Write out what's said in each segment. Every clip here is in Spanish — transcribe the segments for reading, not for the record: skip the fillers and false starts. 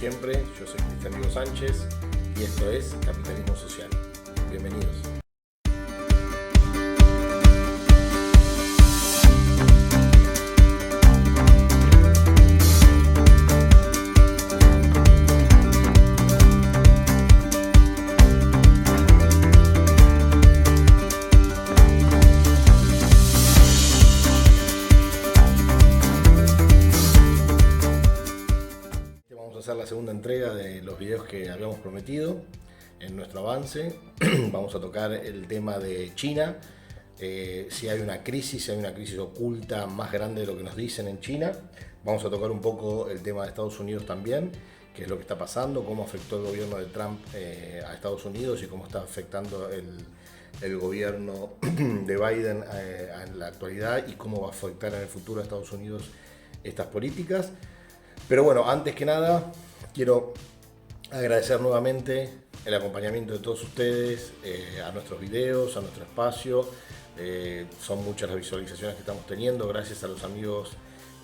siempre, yo soy Cristian Diego Sánchez y esto es Capitalismo Social. Bienvenidos. Hacer la segunda entrega de los videos que habíamos prometido en nuestro avance. Vamos a tocar el tema de China, si hay una crisis oculta más grande de lo que nos dicen en China. Vamos a tocar un poco el tema de Estados Unidos también, qué es lo que está pasando, cómo afectó el gobierno de Trump a Estados Unidos y cómo está afectando el gobierno de Biden en la actualidad y cómo va a afectar en el futuro a Estados Unidos estas políticas. Pero bueno, antes que nada, quiero agradecer nuevamente el acompañamiento de todos ustedes a nuestros videos, a nuestro espacio. Son muchas las visualizaciones que estamos teniendo, gracias a los amigos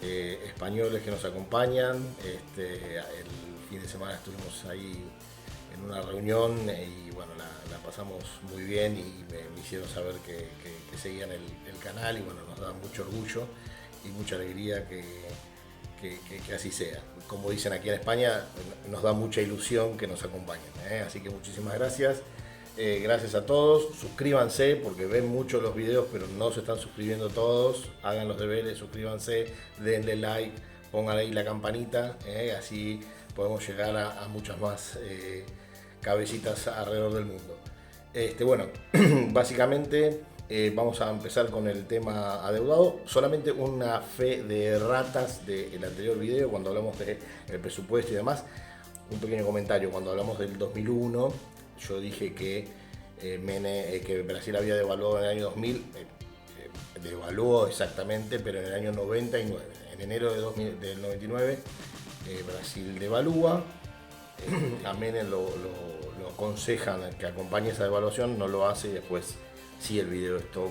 españoles que nos acompañan. El fin de semana estuvimos ahí en una reunión y bueno, la pasamos muy bien y me hicieron saber que seguían el canal y bueno, nos da mucho orgullo y mucha alegría que así sea. Como dicen aquí en España, nos da mucha ilusión que nos acompañen, así que muchísimas gracias. Gracias a todos, suscríbanse porque ven mucho los videos pero no se están suscribiendo todos. Hagan los deberes, suscríbanse, denle like, pongan ahí la campanita, así podemos llegar a muchas más cabecitas alrededor del mundo. Bueno, básicamente vamos a empezar con el tema adeudado. Solamente una fe de ratas del anterior video, cuando hablamos del presupuesto y demás. Un pequeño comentario, cuando hablamos del 2001, yo dije que Brasil había devaluado en el año 2000, devaluó exactamente, pero en el año 99. En enero del 99, Brasil devalúa. A Menem lo aconsejan que acompañe esa devaluación, no lo hace y después sí, el video es todo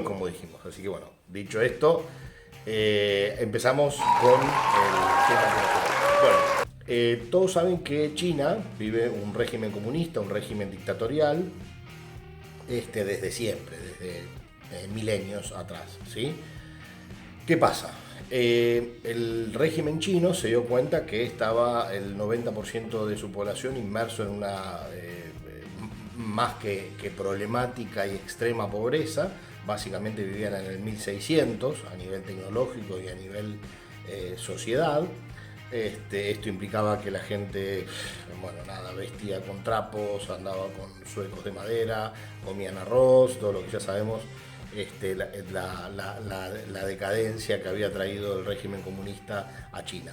como dijimos. Así que bueno, dicho esto, empezamos con el tema. Bueno, todos saben que China vive un régimen comunista, un régimen dictatorial, desde siempre, desde milenios atrás, ¿sí? ¿Qué pasa? El régimen chino se dio cuenta que estaba el 90% de su población inmerso en una más que problemática y extrema pobreza. Básicamente vivían en el 1600 a nivel tecnológico y a nivel sociedad. Esto implicaba que la gente, bueno, nada, vestía con trapos, andaba con suecos de madera, comían arroz, todo lo que ya sabemos, la decadencia que había traído el régimen comunista a China.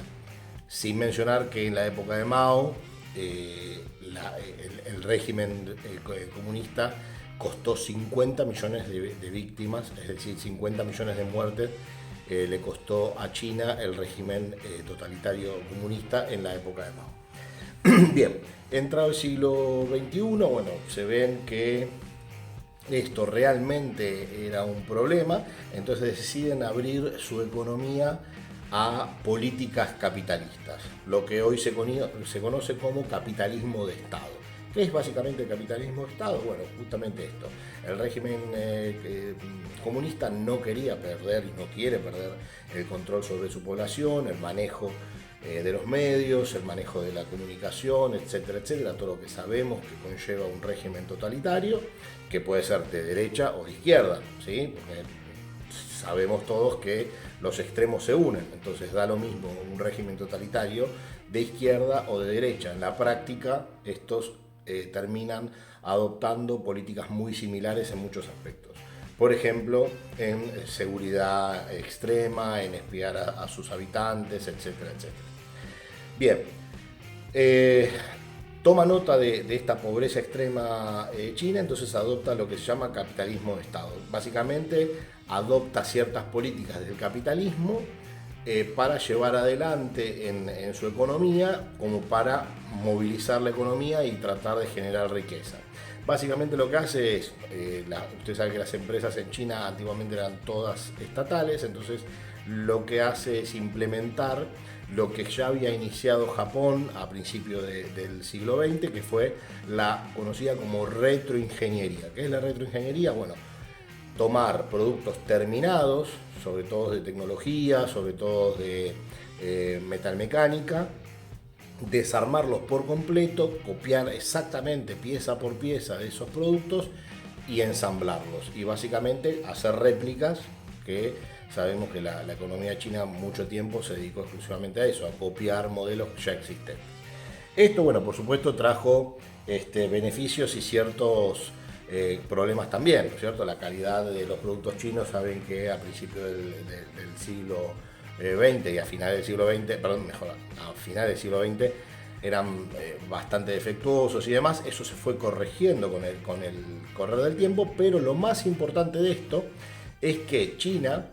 Sin mencionar que en la época de Mao, el régimen comunista costó 50 millones de víctimas, es decir, 50 millones de muertes le costó a China el régimen totalitario comunista en la época de Mao. Bien, entrado el siglo XXI, bueno, se ven que esto realmente era un problema, entonces deciden abrir su economía a políticas capitalistas, lo que hoy se conoce como capitalismo de Estado. ¿Qué es básicamente el capitalismo de Estado? Bueno, justamente esto. El régimen comunista no quería perder y no quiere perder el control sobre su población, el manejo de los medios, el manejo de la comunicación, etcétera, etcétera, todo lo que sabemos que conlleva un régimen totalitario, que puede ser de derecha o de izquierda, ¿sí? Porque sabemos todos que los extremos se unen, entonces da lo mismo un régimen totalitario de izquierda o de derecha. En la práctica, estos terminan adoptando políticas muy similares en muchos aspectos. Por ejemplo, en seguridad extrema, en espiar a sus habitantes, etcétera, etcétera. Bien, toma nota de esta pobreza extrema China, entonces adopta lo que se llama capitalismo de Estado. Básicamente adopta ciertas políticas del capitalismo para llevar adelante en su economía, como para movilizar la economía y tratar de generar riqueza. Básicamente lo que hace es, usted sabe que las empresas en China antiguamente eran todas estatales, entonces lo que hace es implementar lo que ya había iniciado Japón a principios del siglo XX, que fue la conocida como retroingeniería. ¿Qué es la retroingeniería? Bueno, tomar productos terminados, sobre todo de tecnología, sobre todo de metalmecánica, desarmarlos por completo, copiar exactamente pieza por pieza de esos productos y ensamblarlos. Y básicamente hacer réplicas, que sabemos que la economía china mucho tiempo se dedicó exclusivamente a eso, a copiar modelos ya existentes. Esto, bueno, por supuesto trajo beneficios y ciertos problemas también, ¿no es cierto? La calidad de los productos chinos, saben que a principios del siglo XX y a finales del siglo XX, perdón, mejor, a finales del siglo XX eran bastante defectuosos y demás. Eso se fue corrigiendo con el correr del tiempo, pero lo más importante de esto es que China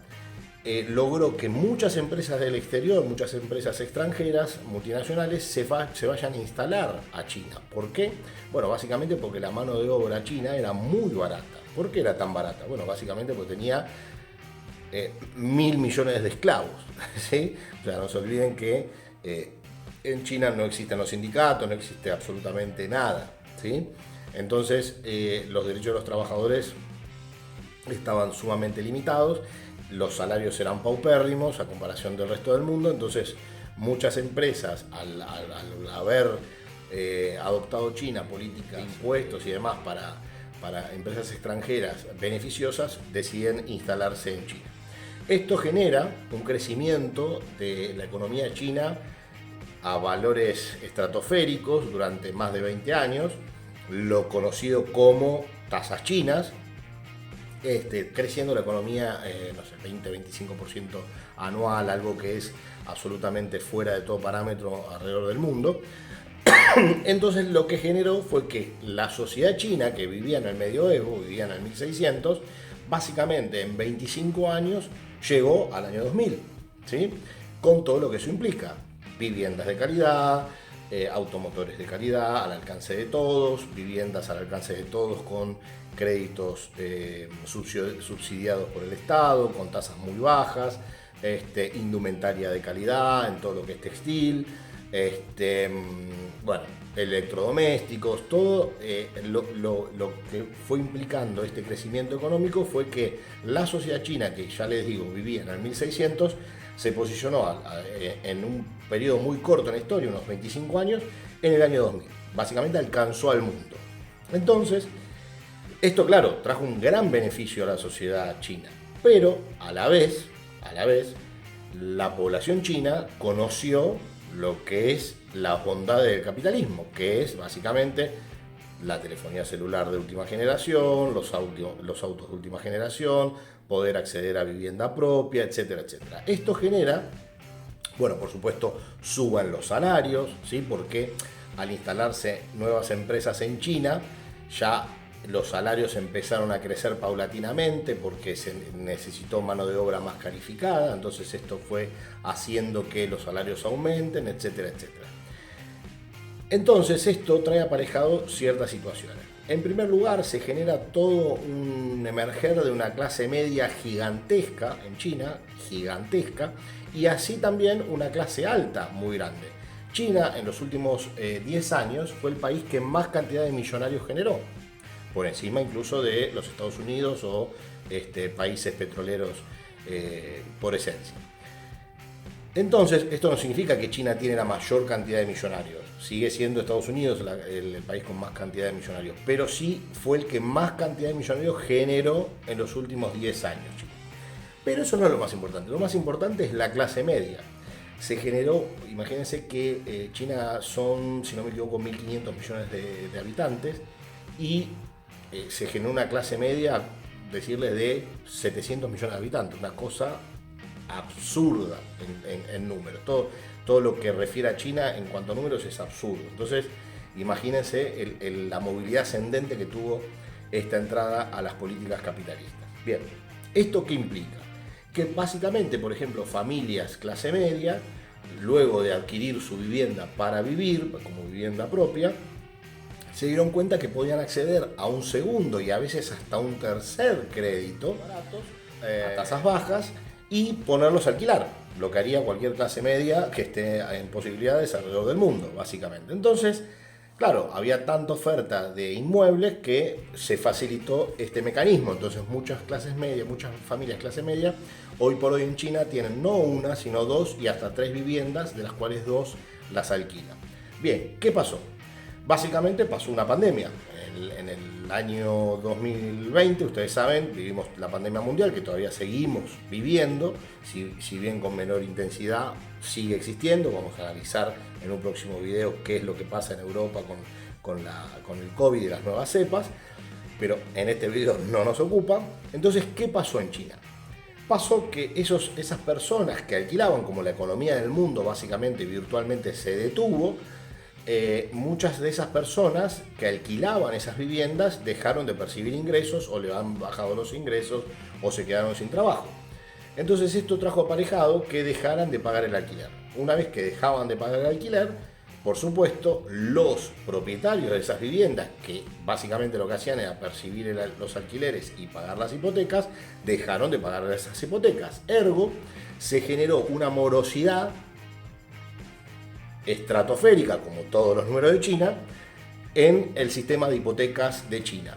logró que muchas empresas del exterior, muchas empresas extranjeras, multinacionales, se vayan a instalar a China. ¿Por qué? Bueno, básicamente porque la mano de obra china era muy barata. ¿Por qué era tan barata? Bueno, básicamente porque tenía 1.000 millones de esclavos, ¿sí? O sea, no se olviden que en China no existen los sindicatos, no existe absolutamente nada, ¿sí? Entonces, los derechos de los trabajadores estaban sumamente limitados, los salarios eran paupérrimos a comparación del resto del mundo. Entonces, muchas empresas, al haber adoptado China políticas de impuestos y demás para empresas extranjeras beneficiosas, deciden instalarse en China. Esto genera un crecimiento de la economía china a valores estratosféricos durante más de 20 años, lo conocido como tasas chinas, creciendo la economía, no sé, 20-25% anual, algo que es absolutamente fuera de todo parámetro alrededor del mundo. Entonces lo que generó fue que la sociedad china, que vivía en el medioevo, vivía en el 1600, básicamente en 25 años llegó al año 2000, ¿sí? Con todo lo que eso implica: viviendas de calidad, automotores de calidad al alcance de todos, viviendas al alcance de todos con créditos subsidiados por el Estado, con tasas muy bajas, indumentaria de calidad en todo lo que es textil, bueno, electrodomésticos. Todo lo que fue implicando este crecimiento económico fue que la sociedad china, que ya les digo vivía en el 1600, se posicionó en un periodo muy corto en la historia, unos 25 años, en el año 2000. Básicamente alcanzó al mundo. Entonces, esto, claro, trajo un gran beneficio a la sociedad china, pero a la vez, la población china conoció lo que es la bondad del capitalismo, que es básicamente la telefonía celular de última generación, los autos de última generación, poder acceder a vivienda propia, etcétera, etcétera. Esto genera, bueno, por supuesto, suban los salarios, ¿sí? Porque al instalarse nuevas empresas en China, ya los salarios empezaron a crecer paulatinamente porque se necesitó mano de obra más calificada. Entonces esto fue haciendo que los salarios aumenten, etcétera, etcétera. Entonces esto trae aparejado ciertas situaciones. En primer lugar, se genera todo un emerger de una clase media gigantesca en China, gigantesca, y así también una clase alta muy grande. China en los últimos 10 años fue el país que más cantidad de millonarios generó, por encima incluso de los Estados Unidos o países petroleros por esencia. Entonces, esto no significa que China tiene la mayor cantidad de millonarios. Sigue siendo Estados Unidos el país con más cantidad de millonarios, pero sí fue el que más cantidad de millonarios generó en los últimos 10 años. Pero eso no es lo más importante. Lo más importante es la clase media. Se generó, imagínense que China son, si no me equivoco, 1.500 millones de habitantes, y se generó una clase media, decirles, de 700 millones de habitantes, una cosa absurda en números. Todo lo que refiere a China en cuanto a números es absurdo. Entonces, imagínense la movilidad ascendente que tuvo esta entrada a las políticas capitalistas. Bien, ¿esto qué implica? Que básicamente, por ejemplo, familias clase media, luego de adquirir su vivienda para vivir, como vivienda propia, se dieron cuenta que podían acceder a un segundo y a veces hasta un tercer crédito baratos, a tasas bajas, y ponerlos a alquilar. lo que haría cualquier clase media que esté en posibilidades alrededor del mundo, básicamente. Entonces, claro, había tanta oferta de inmuebles que se facilitó este mecanismo. Entonces muchas clases medias, muchas familias clase media, hoy por hoy en China tienen no una, sino 2 y hasta 3 viviendas, de las cuales 2 las alquilan. Bien, ¿qué pasó? Básicamente pasó una pandemia. En el año 2020, ustedes saben, vivimos la pandemia mundial, que todavía seguimos viviendo, si bien con menor intensidad, sigue existiendo. Vamos a analizar en un próximo video qué es lo que pasa en Europa con el COVID y las nuevas cepas, pero en este video no nos ocupa. Entonces, ¿qué pasó en China? Pasó que esas personas que alquilaban, como la economía del mundo básicamente virtualmente se detuvo, muchas de esas personas que alquilaban esas viviendas dejaron de percibir ingresos, o le han bajado los ingresos, o se quedaron sin trabajo. Entonces esto trajo aparejado que dejaran de pagar el alquiler. Una vez que dejaban de pagar el alquiler, por supuesto, los propietarios de esas viviendas, que básicamente lo que hacían era percibir los alquileres y pagar las hipotecas, dejaron de pagar esas hipotecas. Ergo, se generó una morosidad estratosférica, como todos los números de China, en el sistema de hipotecas de China.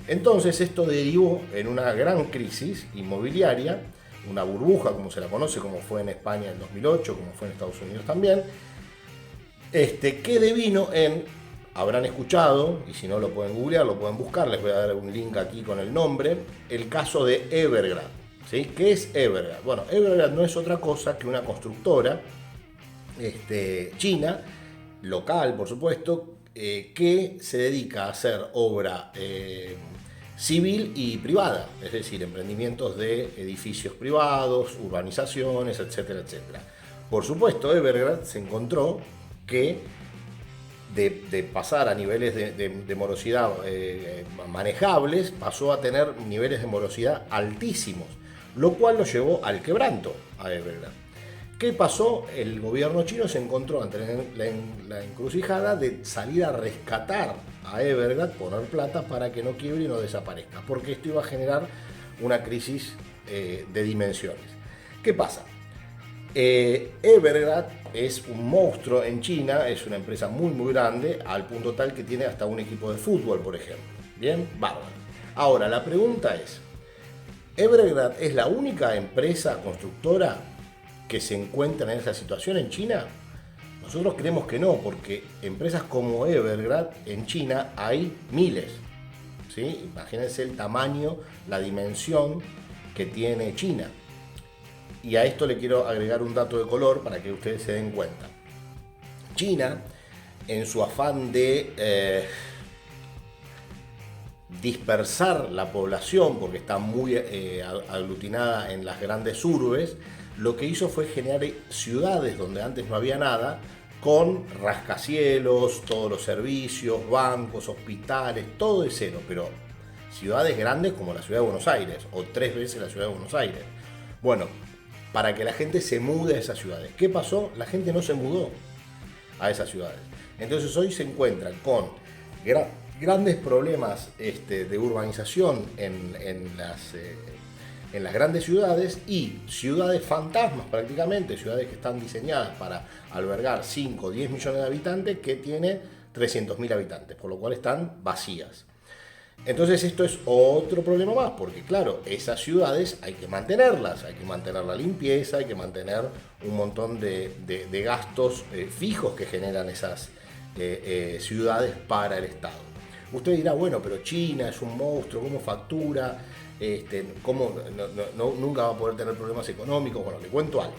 Entonces esto derivó en una gran crisis inmobiliaria, una burbuja como se la conoce, como fue en España en 2008, como fue en Estados Unidos también, que devino en, habrán escuchado, y si no lo pueden googlear, lo pueden buscar, les voy a dar un link aquí con el nombre, el caso de Evergrande. ¿Sí? ¿Qué es Evergrande? Bueno, Evergrande no es otra cosa que una constructora china, local por supuesto, que se dedica a hacer obra civil y privada, es decir, emprendimientos de edificios privados, urbanizaciones, etcétera, etcétera. Por supuesto, Evergrande se encontró que de pasar a niveles de morosidad manejables, pasó a tener niveles de morosidad altísimos, lo cual lo llevó al quebranto a Evergrande. ¿Qué pasó? El gobierno chino se encontró ante la encrucijada de salir a rescatar a Evergrande, poner plata para que no quiebre y no desaparezca, porque esto iba a generar una crisis de dimensiones. ¿Qué pasa? Evergrande es un monstruo en China, es una empresa muy muy grande, al punto tal que tiene hasta un equipo de fútbol, por ejemplo. Bien, bárbaro. Ahora, la pregunta es, ¿Evergrande es la única empresa constructora que se encuentran en esa situación en China? Nosotros creemos que no, porque empresas como Evergrande en China hay miles, ¿sí? Imagínense el tamaño, la dimensión que tiene China. Y a esto le quiero agregar un dato de color para que ustedes se den cuenta. China, en su afán de dispersar la población, porque está muy aglutinada en las grandes urbes, lo que hizo fue generar ciudades donde antes no había nada, con rascacielos, todos los servicios, bancos, hospitales, todo de cero, pero ciudades grandes como la ciudad de Buenos Aires, o 3 veces la ciudad de Buenos Aires. Bueno, para que la gente se mude a esas ciudades. ¿Qué pasó? La gente no se mudó a esas ciudades. Entonces hoy se encuentran con grandes problemas de urbanización en las grandes ciudades, y ciudades fantasmas prácticamente, ciudades que están diseñadas para albergar 5 o 10 millones de habitantes que tienen 300.000 habitantes, por lo cual están vacías. Entonces esto es otro problema más, porque claro, esas ciudades hay que mantenerlas, hay que mantener la limpieza, hay que mantener un montón de gastos fijos que generan esas ciudades para el Estado. Usted dirá, bueno, pero China es un monstruo, ¿cómo factura? ¿Cómo nunca va a poder tener problemas económicos? Bueno, le cuento algo.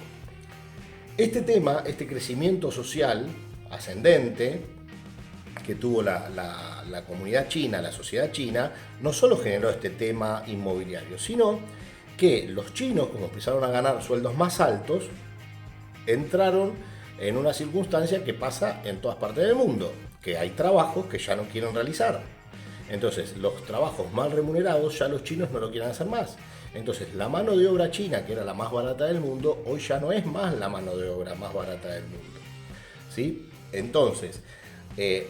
Este tema, este crecimiento social ascendente que tuvo la comunidad china, la sociedad china, no solo generó este tema inmobiliario, sino que los chinos, como empezaron a ganar sueldos más altos, entraron en una circunstancia que pasa en todas partes del mundo, que hay trabajos que ya no quieren realizar. Entonces, los trabajos mal remunerados ya los chinos no lo quieren hacer más. Entonces, la mano de obra china, que era la más barata del mundo, hoy ya no es más la mano de obra más barata del mundo. ¿Sí? Entonces,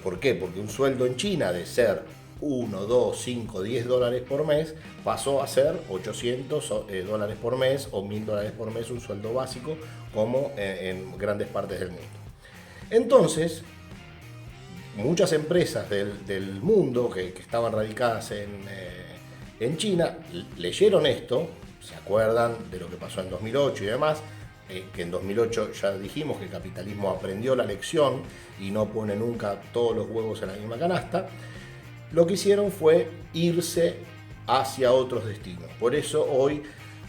¿por qué? Porque un sueldo en China de ser 1, 2, 5, 10 dólares por mes, pasó a ser 800 dólares por mes o 1000 dólares por mes, un sueldo básico, como en grandes partes del mundo. Entonces, muchas empresas del mundo que estaban radicadas en China leyeron esto, se acuerdan de lo que pasó en 2008 y demás, que en 2008 ya dijimos que el capitalismo aprendió la lección y no pone nunca todos los huevos en la misma canasta. Lo que hicieron fue irse hacia otros destinos. Por eso hoy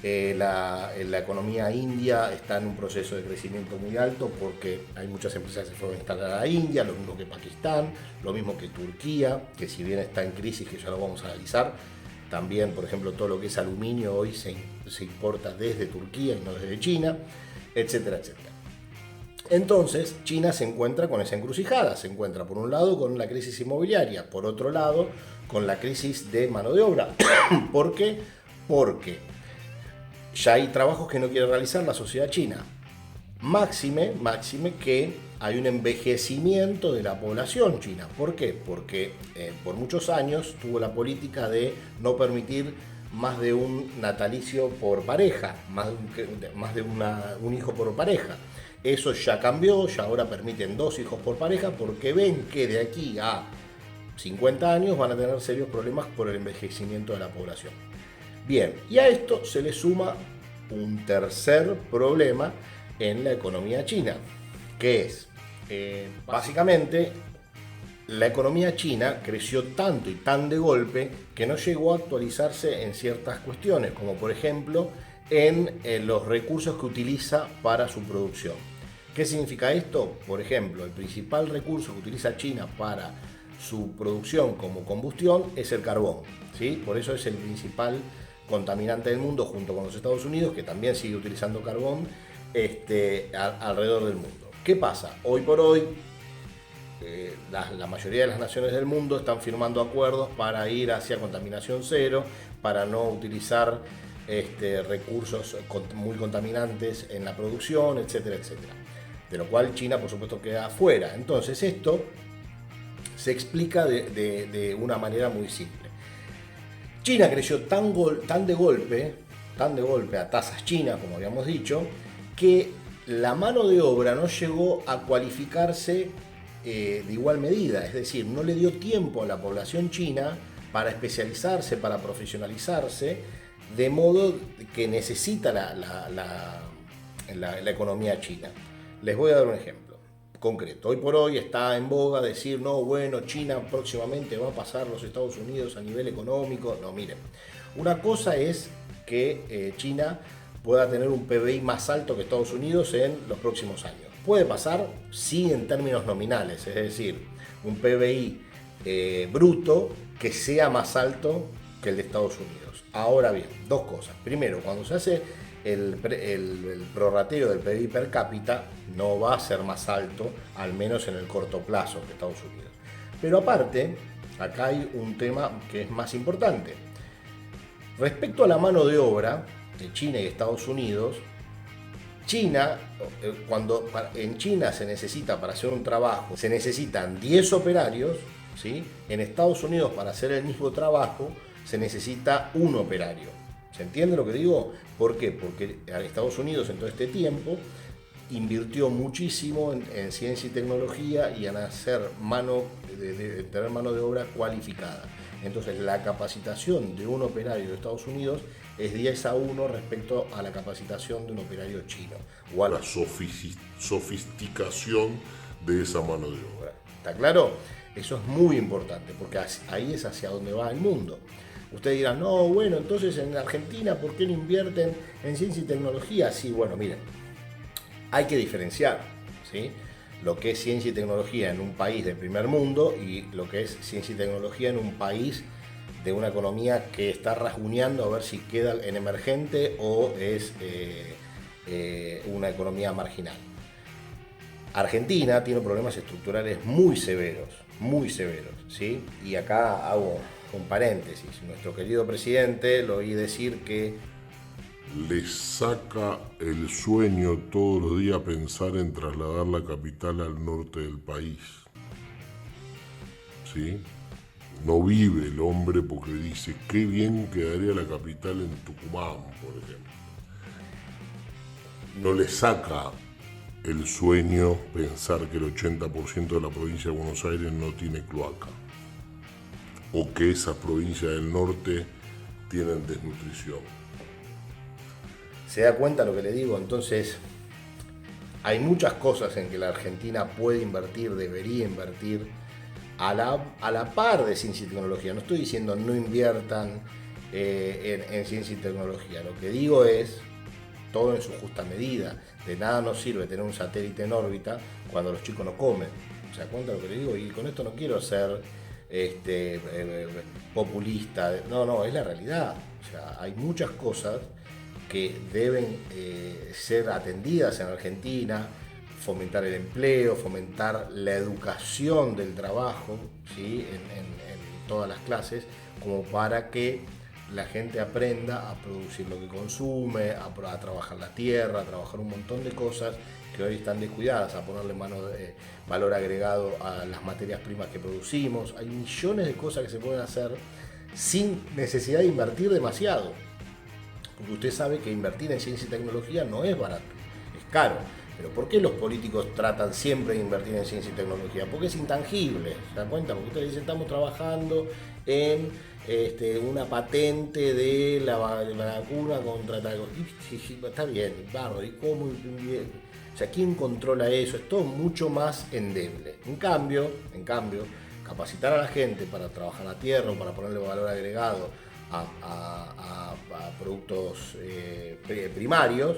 la economía india está en un proceso de crecimiento muy alto, porque hay muchas empresas que se fueron a instalar a la India, lo mismo que Pakistán, lo mismo que Turquía, que si bien está en crisis, que ya lo vamos a analizar, también, por ejemplo, todo lo que es aluminio hoy se importa desde Turquía y no desde China, etcétera, etcétera. Entonces, China se encuentra con esa encrucijada. Se encuentra, por un lado, con la crisis inmobiliaria, por otro lado, con la crisis de mano de obra. ¿Por qué? Porque ya hay trabajos que no quiere realizar la sociedad china. Máxime que hay un envejecimiento de la población china. ¿Por qué? Porque por muchos años tuvo la política de no permitir más de un natalicio por pareja, más de un hijo por pareja. Eso ya cambió, ya ahora permiten 2 hijos por pareja, porque ven que de aquí a 50 años van a tener serios problemas por el envejecimiento de la población. Bien, y a esto se le suma un tercer problema en la economía china, que es, básicamente, la economía china creció tanto y tan de golpe que no llegó a actualizarse en ciertas cuestiones, como por ejemplo en los recursos que utiliza para su producción. ¿Qué significa esto? Por ejemplo, el principal recurso que utiliza China para su producción como combustión es el carbón, ¿sí? Por eso es el principal contaminante del mundo, junto con los Estados Unidos, que también sigue utilizando carbón alrededor del mundo. ¿Qué pasa? Hoy por hoy, la mayoría de las naciones del mundo están firmando acuerdos para ir hacia contaminación cero, para no utilizar recursos muy contaminantes en la producción, etcétera, etcétera. De lo cual China, por supuesto, queda afuera. Entonces esto se explica de una manera muy simple. China creció tan de golpe a tasas chinas, como habíamos dicho, que la mano de obra no llegó a cualificarse de igual medida. Es decir, no le dio tiempo a la población china para especializarse, para profesionalizarse, de modo que necesita la economía china. Les voy a dar un ejemplo concreto. Hoy por hoy está en boga decir, no, bueno, China próximamente va a pasar los Estados Unidos a nivel económico. No, miren, una cosa es que China pueda tener un PBI más alto que Estados Unidos en los próximos años. Puede pasar, sí, en términos nominales, es decir, un PBI bruto que sea más alto que el de Estados Unidos. Ahora bien, dos cosas. Primero, cuando se hace el prorrateo del PBI per cápita, no va a ser más alto, al menos en el corto plazo, que Estados Unidos. Pero aparte, acá hay un tema que es más importante. Respecto a la mano de obra de China y Estados Unidos, cuando en China se necesita, para hacer un trabajo, se necesitan 10 operarios, ¿sí? En Estados Unidos, para hacer el mismo trabajo, se necesita un operario. ¿Se entiende lo que digo? ¿Por qué? Porque Estados Unidos en todo este tiempo invirtió muchísimo en ciencia y tecnología y en hacer tener mano de obra cualificada. Entonces la capacitación de un operario de Estados Unidos es 10-1 respecto a la capacitación de un operario chino. O a la sofisticación de esa mano de obra. ¿Está claro? Eso es muy importante, porque ahí es hacia donde va el mundo. Ustedes dirán, no, bueno, entonces en Argentina, ¿por qué no invierten en ciencia y tecnología? Sí, bueno, miren, hay que diferenciar, ¿sí?, lo que es ciencia y tecnología en un país del primer mundo y lo que es ciencia y tecnología en un país de una economía que está rasguñando a ver si queda en emergente o es una economía marginal. Argentina tiene problemas estructurales muy severos, ¿sí? Y acá hago un paréntesis. Nuestro querido presidente lo oí decir que le saca el sueño todos los días pensar en trasladar la capital al norte del país. ¿Sí? no vive el hombre porque dice, qué bien quedaría la capital en Tucumán, por ejemplo. No le saca el sueño pensar que el 80% de la provincia de Buenos Aires no tiene cloaca, o que esas provincias del norte tienen desnutrición. ¿Se da cuenta lo que le digo? Entonces, hay muchas cosas en que la Argentina puede invertir, debería invertir, a la par de ciencia y tecnología. No estoy diciendo no inviertan en ciencia y tecnología. Lo que digo es todo en su justa medida. De nada nos sirve tener un satélite en órbita cuando los chicos no comen. ¿Se da cuenta lo que le digo? Y con esto no quiero ser populista. No, es la realidad. O sea, hay muchas cosas que deben ser atendidas en Argentina, fomentar el empleo, fomentar la educación del trabajo, ¿sí? en todas las clases, como para que la gente aprenda a producir lo que consume, a trabajar la tierra, a trabajar un montón de cosas que hoy están descuidadas, a ponerle valor agregado a las materias primas que producimos. Hay millones de cosas que se pueden hacer sin necesidad de invertir demasiado. Porque usted sabe que invertir en ciencia y tecnología no es barato, es caro. Pero ¿por qué los políticos tratan siempre de invertir en ciencia y tecnología? Porque es intangible, ¿se dan cuenta? Porque ustedes dicen, estamos trabajando en una patente de la vacuna contra tal cosa. Está bien, bárbaro, ¿y cómo? O sea, ¿quién controla eso? Es todo mucho más endeble. En cambio, capacitar a la gente para trabajar la tierra o para ponerle valor agregado a productos primarios,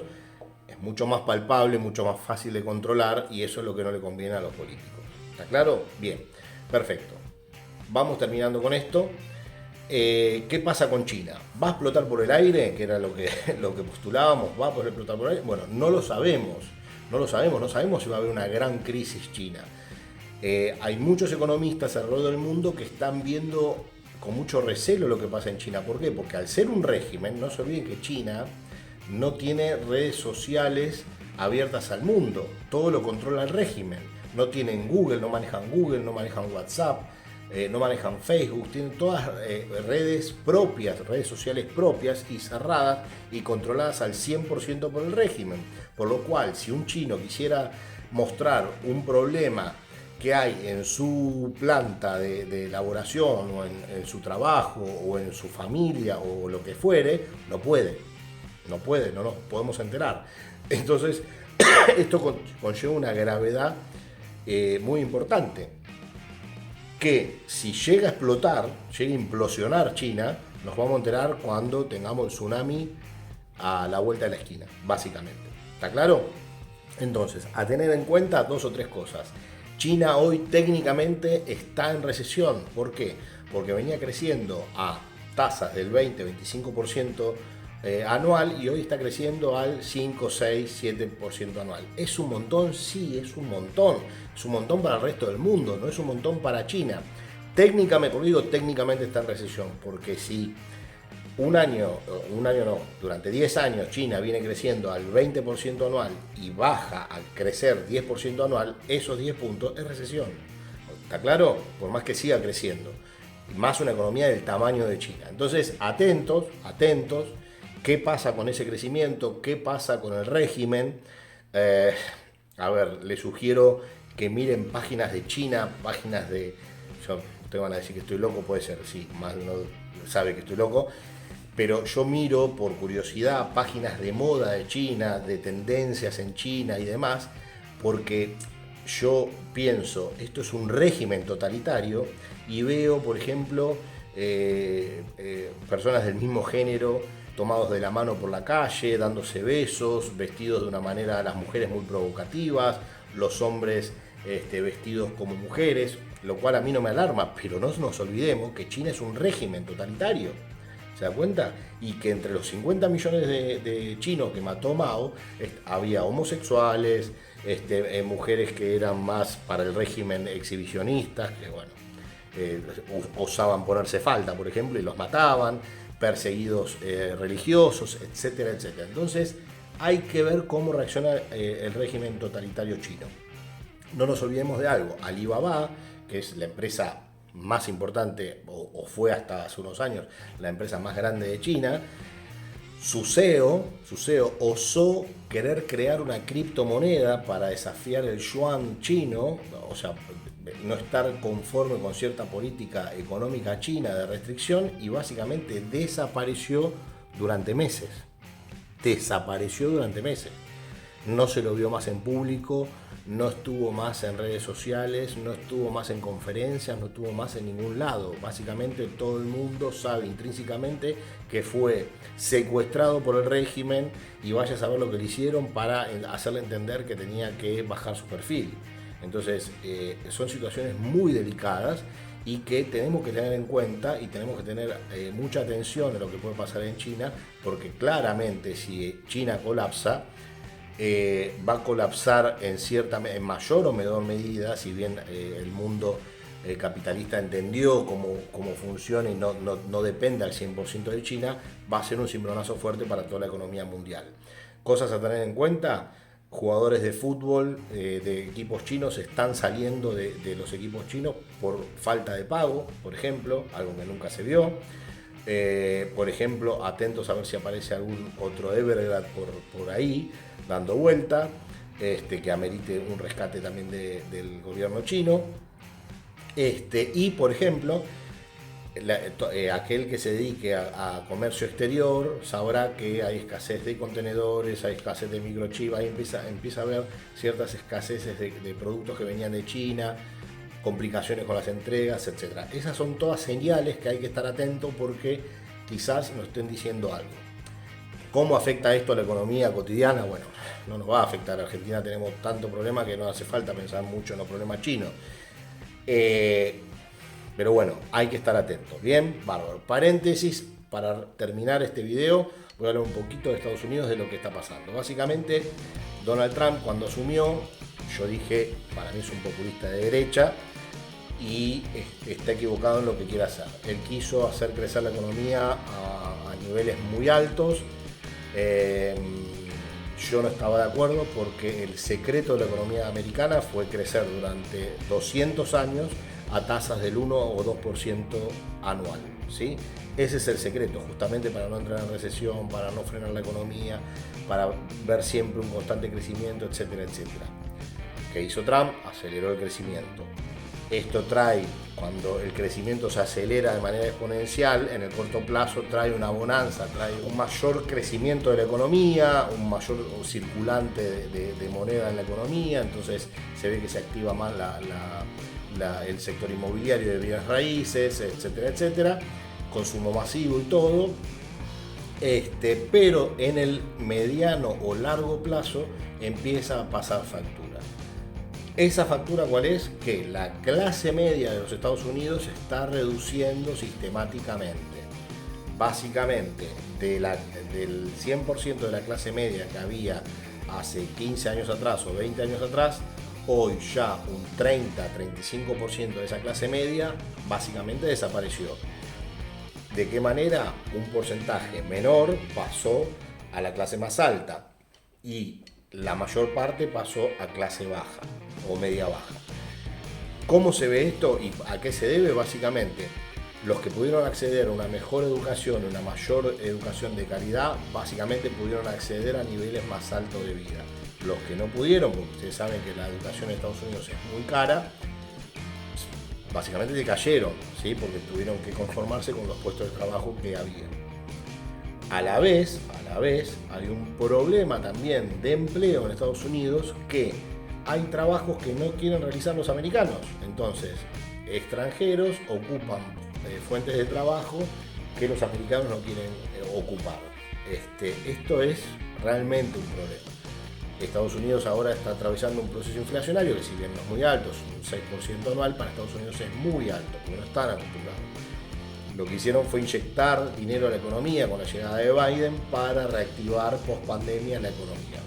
es mucho más palpable, mucho más fácil de controlar, y eso es lo que no le conviene a los políticos. ¿Está claro? Bien, perfecto. Vamos terminando con esto. ¿Qué pasa con China? ¿Va a explotar por el aire? Que era lo que postulábamos. ¿Va a poder explotar por el aire? Bueno, no lo sabemos no sabemos si va a haber una gran crisis china. Hay muchos economistas alrededor del mundo que están viendo con mucho recelo lo que pasa en China. ¿Por qué? Porque al ser un régimen, no se olviden que China no tiene redes sociales abiertas al mundo, todo lo controla el régimen. No tienen Google, no manejan WhatsApp, no manejan Facebook, tienen todas redes propias, redes sociales propias y cerradas y controladas al 100% por el régimen. Por lo cual, si un chino quisiera mostrar un problema que hay en su planta de elaboración o en su trabajo o en su familia o lo que fuere, no nos podemos enterar. Entonces, esto conlleva una gravedad muy importante, que si llega a explotar, llega a implosionar China, nos vamos a enterar cuando tengamos el tsunami a la vuelta de la esquina, básicamente. ¿Está claro? Entonces, a tener en cuenta 2 o 3 cosas. China hoy técnicamente está en recesión. ¿Por qué? Porque venía creciendo a tasas del 20-25% anual y hoy está creciendo al 5, 6, 7% anual. ¿Es un montón? Sí, es un montón. Es un montón para el resto del mundo, no es un montón para China. Técnicamente, por digo, técnicamente está en recesión, porque si durante 10 años China viene creciendo al 20% anual y baja a crecer 10% anual, esos 10 puntos es recesión. ¿Está claro? Por más que siga creciendo. Y más una economía del tamaño de China. Entonces, atentos. ¿Qué pasa con ese crecimiento? ¿Qué pasa con el régimen? Les sugiero que miren páginas de China, páginas de... Ustedes van a decir que estoy loco, puede ser, sí, más de uno sabe que estoy loco, pero yo miro por curiosidad páginas de moda de China, de tendencias en China y demás, porque yo pienso, esto es un régimen totalitario, y veo, por ejemplo, personas del mismo género tomados de la mano por la calle, dándose besos, vestidos de una manera, las mujeres muy provocativas, los hombres vestidos como mujeres, lo cual a mí no me alarma, pero no nos olvidemos que China es un régimen totalitario, ¿se da cuenta? Y que entre los 50 millones de chinos que mató Mao, había homosexuales, mujeres que eran más para el régimen exhibicionistas, que bueno, osaban ponerse falda, por ejemplo, y los mataban, perseguidos religiosos, etcétera, etcétera. Entonces, hay que ver cómo reacciona el régimen totalitario chino. No nos olvidemos de algo, Alibaba, que es la empresa más importante, o fue hasta hace unos años, la empresa más grande de China, su CEO osó querer crear una criptomoneda para desafiar el yuan chino, o sea, no estar conforme con cierta política económica china de restricción, y básicamente desapareció durante meses. No se lo vio más en público, no estuvo más en redes sociales, no estuvo más en conferencias, no estuvo más en ningún lado. Básicamente todo el mundo sabe intrínsecamente que fue secuestrado por el régimen, y vaya a saber lo que le hicieron para hacerle entender que tenía que bajar su perfil. Entonces son situaciones muy delicadas y que tenemos que tener en cuenta, y tenemos que tener mucha atención a lo que puede pasar en China, porque claramente si China colapsa, va a colapsar en mayor o menor medida, si bien el mundo capitalista entendió cómo funciona y no depende al 100% de China, va a ser un cimbronazo fuerte para toda la economía mundial. Cosas a tener en cuenta: jugadores de fútbol de equipos chinos están saliendo de los equipos chinos por falta de pago, por ejemplo, algo que nunca se vio. Por ejemplo, atentos a ver si aparece algún otro Evergrande por ahí dando vuelta, que amerite un rescate también del gobierno chino. Y por ejemplo, aquel que se dedique a comercio exterior sabrá que hay escasez de contenedores, hay escasez de microchip, ahí empieza a haber ciertas escaseces de productos que venían de China, complicaciones con las entregas, etc. Esas son todas señales que hay que estar atento, porque quizás nos estén diciendo algo. ¿Cómo afecta esto a la economía cotidiana? Bueno, no nos va a afectar. En Argentina tenemos tanto problema que no hace falta pensar mucho en los problemas chinos. Pero bueno, hay que estar atentos. Bien, bárbaro. Paréntesis, para terminar este video, voy a hablar un poquito de Estados Unidos, de lo que está pasando. Básicamente, Donald Trump, cuando asumió, yo dije, para mí es un populista de derecha y está equivocado en lo que quiere hacer. Él quiso hacer crecer la economía a niveles muy altos. Yo no estaba de acuerdo, porque el secreto de la economía americana fue crecer durante 200 años a tasas del 1 o 2% anual, ¿sí? Ese es el secreto, justamente para no entrar en recesión, para no frenar la economía, para ver siempre un constante crecimiento, etcétera, etcétera. ¿Qué hizo Trump? Aceleró el crecimiento. Esto trae, cuando el crecimiento se acelera de manera exponencial, en el corto plazo trae una bonanza, trae un mayor crecimiento de la economía, un mayor circulante de moneda en la economía. Entonces se ve que se activa más el sector inmobiliario de bienes raíces, etcétera, etcétera, consumo masivo y todo. Pero en el mediano o largo plazo empieza a pasar factura. ¿Esa factura cuál es? Que la clase media de los Estados Unidos se está reduciendo sistemáticamente. Básicamente, del 100% de la clase media que había hace 15 años atrás o 20 años atrás, hoy ya un 30-35% de esa clase media básicamente desapareció. ¿De qué manera? Un porcentaje menor pasó a la clase más alta y la mayor parte pasó a clase baja o media baja. ¿Cómo se ve esto y a qué se debe? Básicamente, los que pudieron acceder a una mejor educación, una mayor educación de calidad, básicamente pudieron acceder a niveles más altos de vida. Los que no pudieron, porque ustedes saben que la educación en Estados Unidos es muy cara, básicamente se cayeron, ¿sí? Porque tuvieron que conformarse con los puestos de trabajo que había. A la vez, hay un problema también de empleo en Estados Unidos, que hay trabajos que no quieren realizar los americanos. Entonces, extranjeros ocupan fuentes de trabajo que los americanos no quieren ocupar. Esto es realmente un problema. Estados Unidos ahora está atravesando un proceso inflacionario que, si bien no es muy alto, es un 6% anual, para Estados Unidos es muy alto, porque no están acostumbrados. Lo que hicieron fue inyectar dinero a la economía con la llegada de Biden para reactivar post pandemia la economía.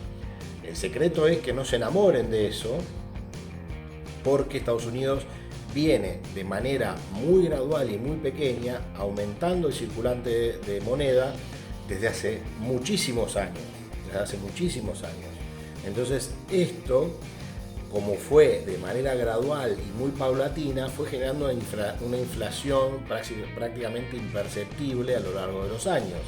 El secreto es que no se enamoren de eso, porque Estados Unidos viene de manera muy gradual y muy pequeña aumentando el circulante de moneda desde hace muchísimos años. Entonces esto como fue de manera gradual y muy paulatina, fue generando una inflación prácticamente imperceptible a lo largo de los años.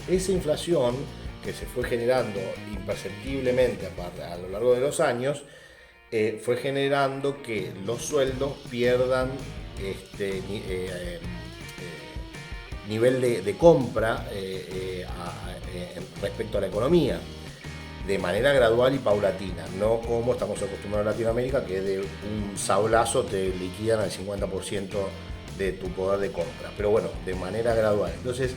Esa inflación que se fue generando imperceptiblemente a lo largo de los años, fue generando que los sueldos pierdan nivel de compra respecto a la economía, de manera gradual y paulatina, no como estamos acostumbrados en Latinoamérica, que de un sablazo te liquidan al 50% de tu poder de compra, pero bueno, de manera gradual. Entonces,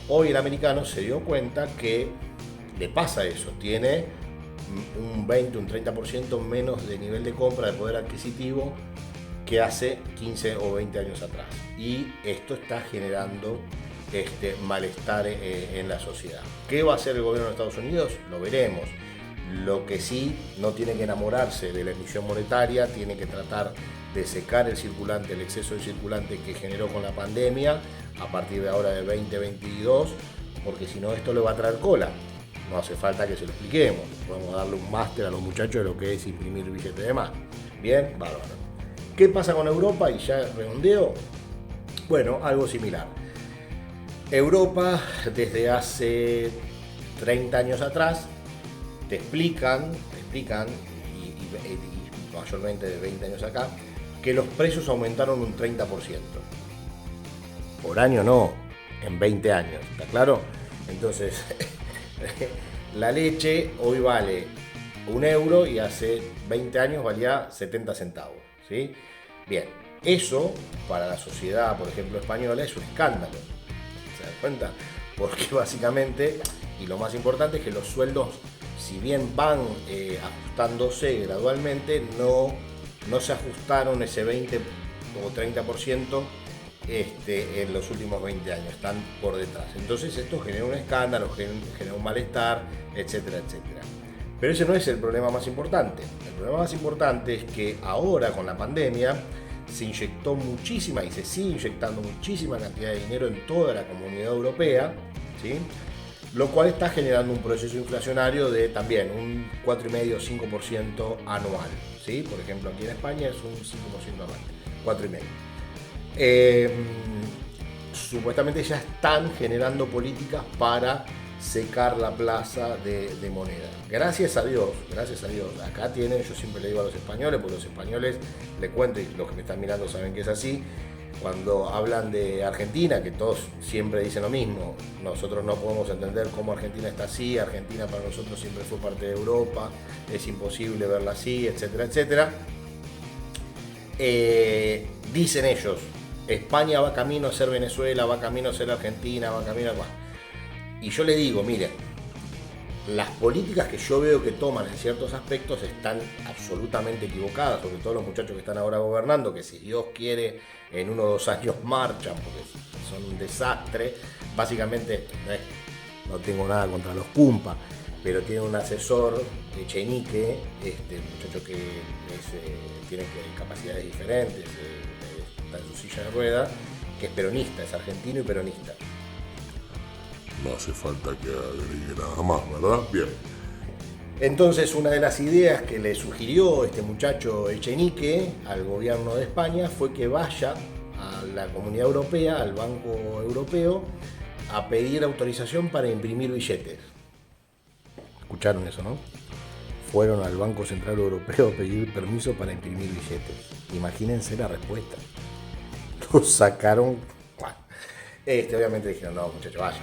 hoy el americano se dio cuenta que le pasa eso, tiene un 20, un 30% menos de nivel de compra, de poder adquisitivo, que hace 15 o 20 años atrás. Y esto está generando malestar en la sociedad. ¿Qué va a hacer el gobierno de Estados Unidos? Lo veremos. Lo que sí, no tiene que enamorarse de la emisión monetaria, tiene que tratar de secar el circulante, el exceso de circulante que generó con la pandemia a partir de ahora de 2022, porque si no esto le va a traer cola. No hace falta que se lo expliquemos. Podemos darle un máster a los muchachos de lo que es imprimir billetes de más. Bien, bárbaro. ¿Qué pasa con Europa? Y ya redondeo. Bueno, algo similar. Europa, desde hace 30 años atrás, te explican y mayormente de 20 años acá, que los precios aumentaron un 30%. Por año no, en 20 años, ¿está claro? Entonces, la leche hoy vale 1 euro y hace 20 años valía 70 centavos, ¿sí? Bien, eso para la sociedad, por ejemplo, española, es un escándalo. ¿Se dan cuenta? Porque básicamente, y lo más importante, es que los sueldos, si bien van ajustándose gradualmente, no se ajustaron ese 20 o 30% en los últimos 20 años, están por detrás. Entonces esto genera un escándalo, genera un malestar, etcétera, etcétera. Pero ese no es el problema más importante. El problema más importante es que ahora con la pandemia se inyectó muchísima y se sigue inyectando muchísima cantidad de dinero en toda la comunidad europea, ¿sí? Lo cual está generando un proceso inflacionario de también un 4,5-5% anual, ¿sí? Por ejemplo, aquí en España es un 5% anual, 4,5%. Supuestamente ya están generando políticas para secar la plaza de moneda. Gracias a Dios. Acá tienen, yo siempre le digo a los españoles, porque los españoles, le cuento, y los que me están mirando saben que es así, cuando hablan de Argentina, que todos siempre dicen lo mismo, nosotros no podemos entender cómo Argentina está así, Argentina para nosotros siempre fue parte de Europa, es imposible verla así, etcétera, etcétera. Dicen ellos, España va camino a ser Venezuela, va camino a ser Argentina, va camino a... Y yo le digo, miren, las políticas que yo veo que toman en ciertos aspectos están absolutamente equivocadas, sobre todo los muchachos que están ahora gobernando, que si Dios quiere en 1 o 2 años marchan, porque son un desastre. Básicamente, no tengo nada contra los Cumpa, pero tiene un asesor, Echenique, muchacho que tiene capacidades diferentes, está en su silla de ruedas, que es peronista, es argentino y peronista. No hace falta que agregue nada más, ¿verdad? Bien. Entonces, una de las ideas que le sugirió este muchacho Echenique al gobierno de España fue que vaya a la Comunidad Europea, al Banco Europeo, a pedir autorización para imprimir billetes. ¿Escucharon eso, no? Fueron al Banco Central Europeo a pedir permiso para imprimir billetes. Imagínense la respuesta. Lo sacaron... obviamente dijeron, no muchachos, vayan.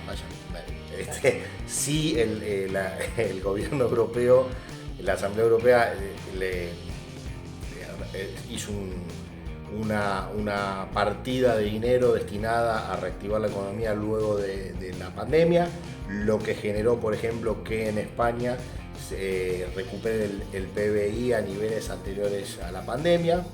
Sí, el gobierno europeo, la Asamblea Europea hizo una partida de dinero destinada a reactivar la economía luego de la pandemia, lo que generó, por ejemplo, que en España se recupere el PBI a niveles anteriores a la pandemia.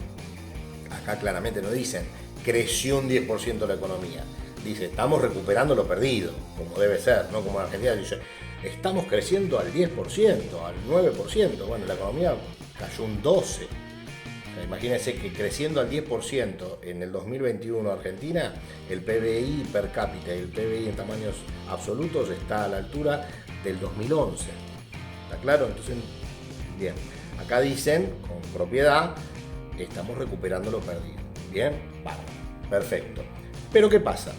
Acá claramente no dicen, creció un 10% la economía. Dice, estamos recuperando lo perdido, como debe ser, no como en Argentina. Dice, estamos creciendo al 10%, al 9%. Bueno, la economía cayó un 12%. O sea, imagínense que creciendo al 10% en el 2021 Argentina, el PBI per cápita y el PBI en tamaños absolutos está a la altura del 2011. ¿Está claro? Entonces, bien. Acá dicen, con propiedad, estamos recuperando lo perdido. Bien, vale, perfecto. Pero ¿qué pasa?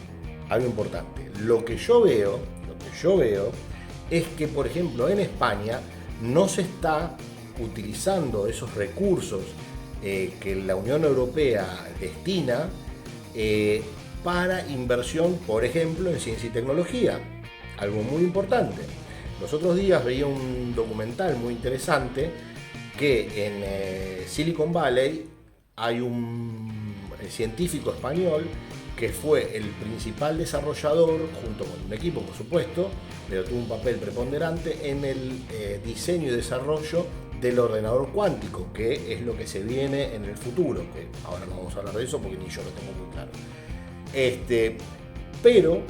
Algo importante. Lo que yo veo es que, por ejemplo, en España no se está utilizando esos recursos que la Unión Europea destina para inversión, por ejemplo, en ciencia y tecnología. Algo muy importante. Los otros días veía un documental muy interesante que en Silicon Valley hay un científico español que fue el principal desarrollador, junto con un equipo por supuesto, pero tuvo un papel preponderante en el diseño y desarrollo del ordenador cuántico, que es lo que se viene en el futuro, que ahora no vamos a hablar de eso porque ni yo lo tengo muy claro.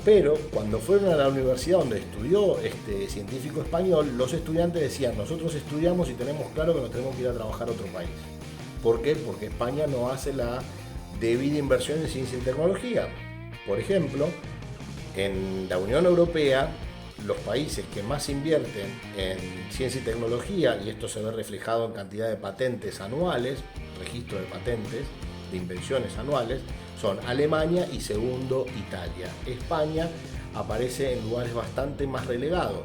Pero cuando fueron a la universidad donde estudió este científico español, los estudiantes decían, nosotros estudiamos y tenemos claro que nos tenemos que ir a trabajar a otro país. ¿Por qué? Porque España no hace la debida inversión en ciencia y tecnología. Por ejemplo, en la Unión Europea, los países que más invierten en ciencia y tecnología, y esto se ve reflejado en cantidad de patentes anuales, registro de patentes, de invenciones anuales, son Alemania y segundo Italia. España aparece en lugares bastante más relegados.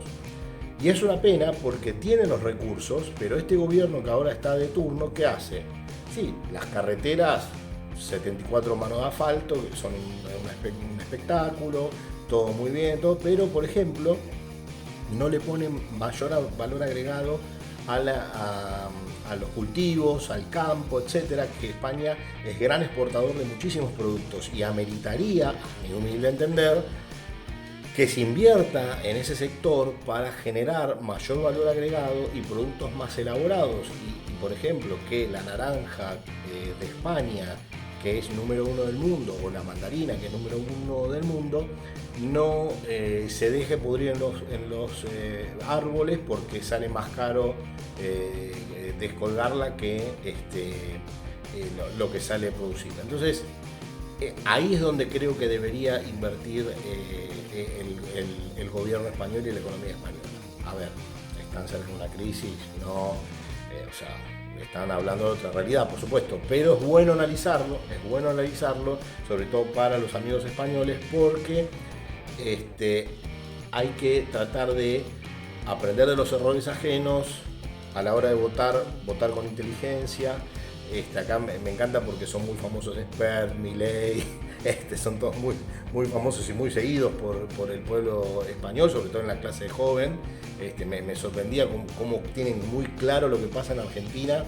Y es una pena porque tiene los recursos, pero este gobierno que ahora está de turno, ¿qué hace? Sí, las carreteras, 74 manos de asfalto, que son un espectáculo, todo muy bien, todo, pero por ejemplo, no le ponen mayor valor agregado a los cultivos, al campo, etcétera, que España es gran exportador de muchísimos productos y ameritaría, a mi humilde entender, que se invierta en ese sector para generar mayor valor agregado y productos más elaborados. Y por ejemplo, que la naranja de España, que es número 1 del mundo, o la mandarina, que es número 1 del mundo, no se deje pudrir en los árboles porque sale más caro descolgarla que lo que sale producirla. Entonces, ahí es donde creo que debería invertir el gobierno español y la economía española. A ver, están cerca de una crisis, no, están hablando de otra realidad, por supuesto, pero es bueno analizarlo, sobre todo para los amigos españoles, porque hay que tratar de aprender de los errores ajenos a la hora de votar con inteligencia. Acá me encanta porque son muy famosos Spert, Milei, son todos muy famosos y muy seguidos por el pueblo español, sobre todo en la clase joven. Me sorprendía cómo tienen muy claro lo que pasa en Argentina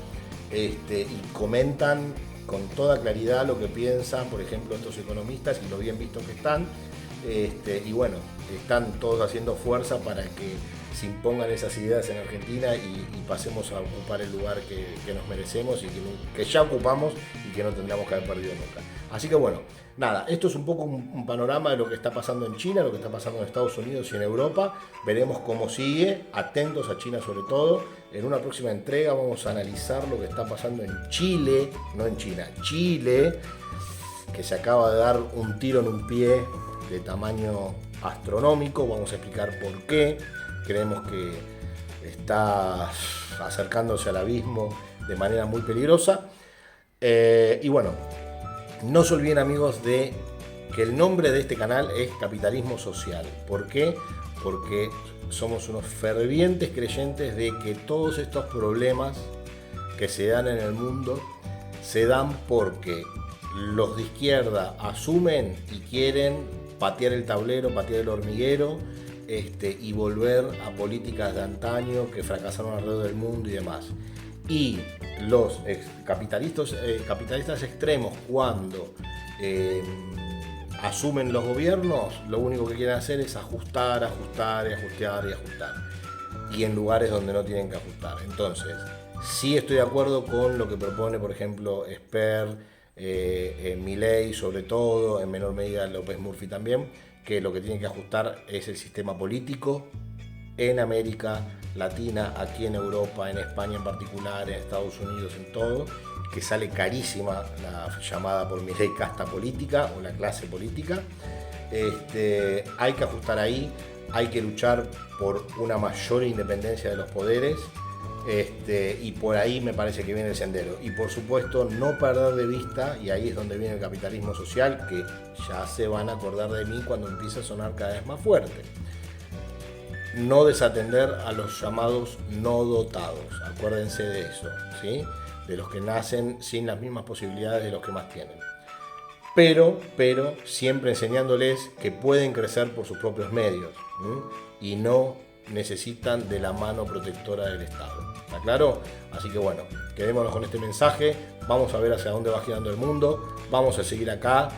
y comentan con toda claridad lo que piensan, por ejemplo, estos economistas y lo bien vistos que están. Y bueno, están todos haciendo fuerza para que se impongan esas ideas en Argentina y pasemos a ocupar el lugar que nos merecemos y que ya ocupamos y que no tendríamos que haber perdido nunca. Así que bueno, nada, esto es un poco un panorama de lo que está pasando en China, lo que está pasando en Estados Unidos y en Europa. Veremos cómo sigue, atentos a China sobre todo. En una próxima entrega vamos a analizar lo que está pasando en Chile, no en China, Chile, que se acaba de dar un tiro en un pie de tamaño astronómico. Vamos a explicar por qué. Creemos que está acercándose al abismo de manera muy peligrosa. Y bueno, no se olviden, amigos, de que el nombre de este canal es Capitalismo Social. ¿Por qué? Porque somos unos fervientes creyentes de que todos estos problemas que se dan en el mundo se dan porque los de izquierda asumen y quieren patear el tablero, patear el hormiguero, y volver a políticas de antaño que fracasaron alrededor del mundo y demás. Y los capitalistas extremos, cuando asumen los gobiernos, lo único que quieren hacer es ajustar. Y en lugares donde no tienen que ajustar. Entonces, sí estoy de acuerdo con lo que propone, por ejemplo, Spert, Milei sobre todo, en menor medida López Murphy también, que lo que tiene que ajustar es el sistema político en América Latina, aquí en Europa, en España en particular, en Estados Unidos, en todo, que sale carísima la llamada por Milei casta política o la clase política. Hay que ajustar ahí, hay que luchar por una mayor independencia de los poderes, Y por ahí me parece que viene el sendero. Y por supuesto, no perder de vista, y ahí es donde viene el capitalismo social, que ya se van a acordar de mí cuando empiece a sonar cada vez más fuerte. No desatender a los llamados no dotados. Acuérdense de eso, ¿sí? De los que nacen sin las mismas posibilidades de los que más tienen. Pero siempre enseñándoles que pueden crecer por sus propios medios, ¿sí? Y no necesitan de la mano protectora del Estado. ¿Está claro? Así que bueno, quedémonos con este mensaje. Vamos a ver hacia dónde va girando el mundo. Vamos a seguir acá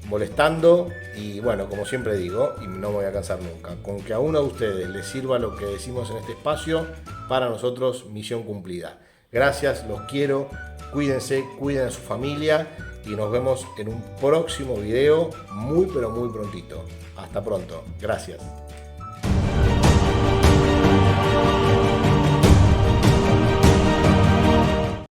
molestando. Y bueno, como siempre digo, y no me voy a cansar nunca, con que a uno de ustedes les sirva lo que decimos en este espacio, para nosotros misión cumplida. Gracias, los quiero. Cuídense, cuiden a su familia. Y nos vemos en un próximo video muy pero muy prontito. Hasta pronto. Gracias.